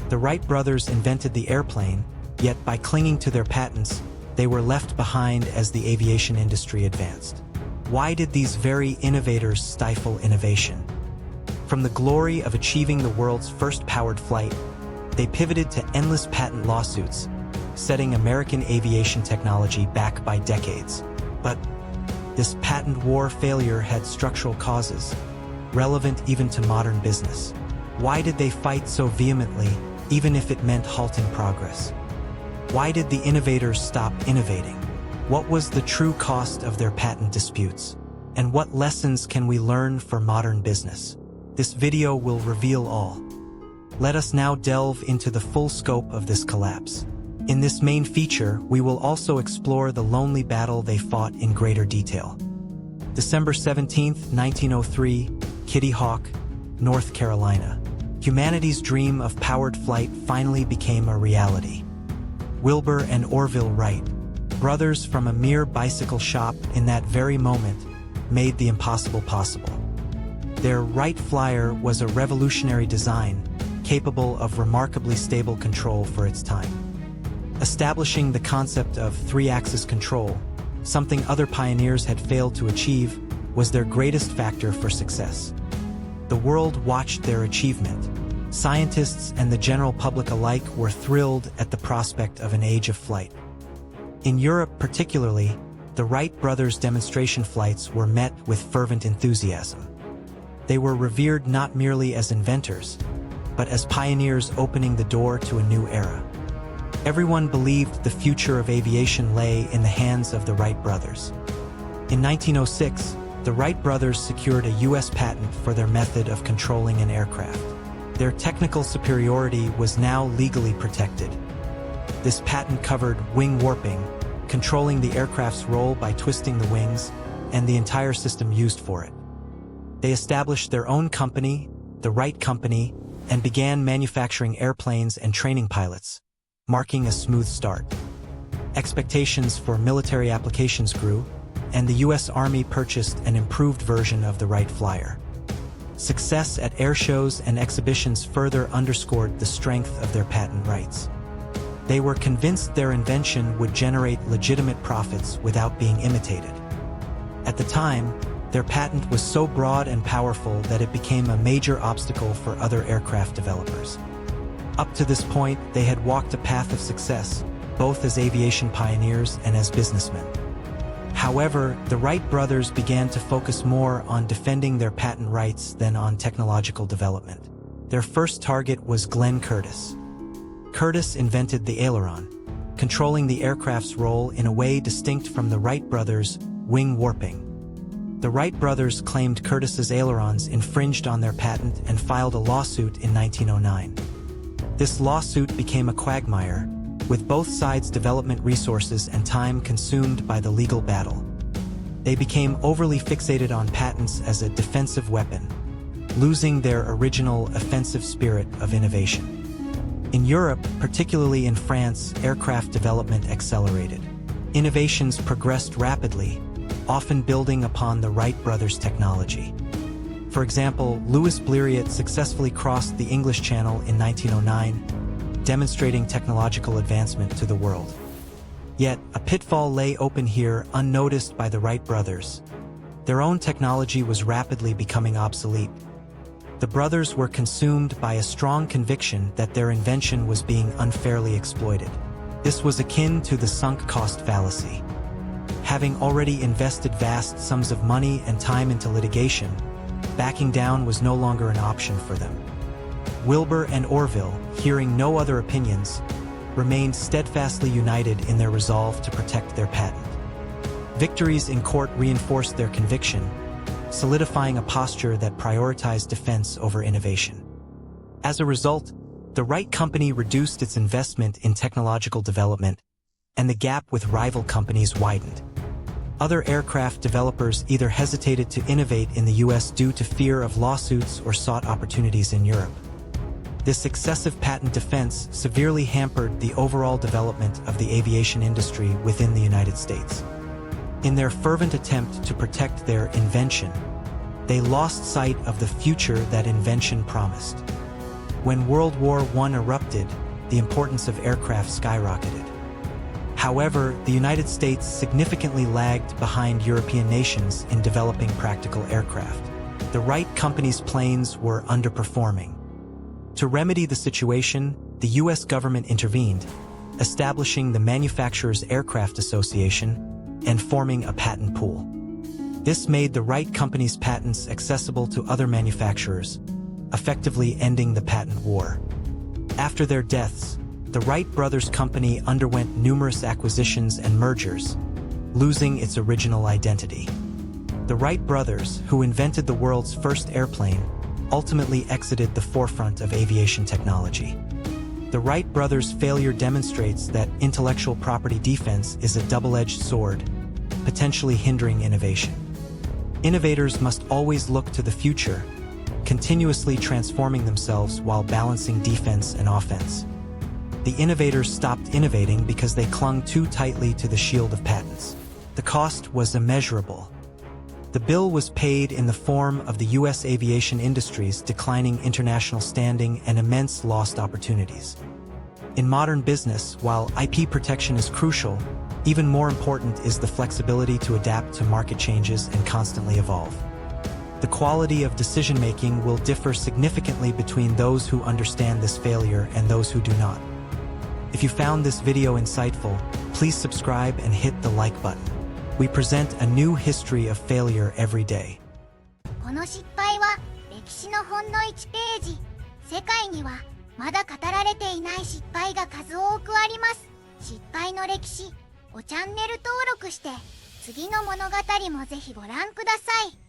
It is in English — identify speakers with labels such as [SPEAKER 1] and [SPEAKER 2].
[SPEAKER 1] The Wright brothers invented the airplane, yet by clinging to their patents, they were left behind as the aviation industry advanced. Why did these very innovators stifle innovation? From the glory of achieving the world's first powered flight, they pivoted to endless patent lawsuits, setting American aviation technology back by decades. But this patent war failure had structural causes, relevant even to modern business. Why did they fight so vehemently, even if it meant halting progress? Why did the innovators stop innovating? What was the true cost of their patent disputes? And what lessons can we learn for modern business? This video will reveal all. Let us now delve into the full scope of this collapse. In this main feature, we will also explore the lonely battle they fought in greater detail. December 17, 1903, Kitty Hawk, North Carolina. Humanity's dream of powered flight finally became a reality. Wilbur and Orville Wright, brothers from a mere bicycle shop in that very moment, made the impossible possible. Their Wright Flyer was a revolutionary design, capable of remarkably stable control for its time. Establishing the concept of three-axis control, something other pioneers had failed to achieve, was their greatest factor for success. The world watched their achievement. Scientists and the general public alike were thrilled at the prospect of an age of flight. In Europe particularly, the Wright brothers' demonstration flights were met with fervent enthusiasm. They were revered not merely as inventors, but as pioneers opening the door to a new era. Everyone believed the future of aviation lay in the hands of the Wright brothers. In 1906, the Wright brothers secured a U.S. patent for their method of controlling an aircraft. Their technical superiority was now legally protected. This patent covered wing warping, controlling the aircraft's roll by twisting the wings, and the entire system used for it. They established their own company, the Wright Company, and began manufacturing airplanes and training pilots, marking a smooth start. Expectations for military applications grew, and the U.S. Army purchased an improved version of the Wright Flyer. Success at air shows and exhibitions further underscored the strength of their patent rights. They were convinced their invention would generate legitimate profits without being imitated. At the time, their patent was so broad and powerful that it became a major obstacle for other aircraft developers. Up to this point, they had walked a path of success, both as aviation pioneers and as businessmen. However, the Wright brothers began to focus more on defending their patent rights than on technological development. Their first target was Glenn Curtiss. Curtiss invented the aileron, controlling the aircraft's roll in a way distinct from the Wright brothers' wing warping. The Wright brothers claimed Curtiss's ailerons infringed on their patent and filed a lawsuit in 1909. This lawsuit became a quagmire, with both sides' development resources and time consumed by the legal battle. They became overly fixated on patents as a defensive weapon, losing their original offensive spirit of innovation. In Europe, particularly in France, aircraft development accelerated. Innovations progressed rapidly, often building upon the Wright brothers' technology. For example, Louis Blériot successfully crossed the English Channel in 1909, demonstrating technological advancement to the world. Yet, a pitfall lay open here unnoticed by the Wright brothers. Their own technology was rapidly becoming obsolete. The brothers were consumed by a strong conviction that their invention was being unfairly exploited. This was akin to the sunk cost fallacy. Having already invested vast sums of money and time into litigation, backing down was no longer an option for them. Wilbur and Orville, hearing no other opinions, remained steadfastly united in their resolve to protect their patent. Victories in court reinforced their conviction, solidifying a posture that prioritized defense over innovation. As a result, the Wright Company reduced its investment in technological development, and the gap with rival companies widened. Other aircraft developers either hesitated to innovate in the U.S. due to fear of lawsuits or sought opportunities in Europe. This excessive patent defense severely hampered the overall development of the aviation industry within the United States. In their fervent attempt to protect their invention, they lost sight of the future that invention promised. When World War I erupted, the importance of aircraft skyrocketed. However, the United States significantly lagged behind European nations in developing practical aircraft. The Wright Company's planes were underperforming. To remedy the situation, the U.S. government intervened, establishing the Manufacturers Aircraft Association and forming a patent pool. This made the Wright Company's patents accessible to other manufacturers, effectively ending the patent war. After their deaths, the Wright Brothers company underwent numerous acquisitions and mergers, losing its original identity. The Wright brothers, who invented the world's first airplane, ultimately exited the forefront of aviation technology. The Wright brothers' failure demonstrates that intellectual property defense is a double-edged sword, potentially hindering innovation. Innovators must always look to the future, continuously transforming themselves while balancing defense and offense. The innovators stopped innovating because they clung too tightly to the shield of patents. The cost was immeasurable. The bill was paid in the form of the U.S. aviation industry's declining international standing and immense lost opportunities. In modern business, while IP protection is crucial, even more important is the flexibility to adapt to market changes and constantly evolve. The quality of decision-making will differ significantly between those who understand this failure and those who do not. If you found this video insightful, please subscribe and hit the like button. We present a new history of failure every day.
[SPEAKER 2] この失敗は歴史のほんの1ページ。世界にはまだ語られていない失敗が数多くあります。失敗の歴史をチャンネル登録して次の物語もぜひご覧ください。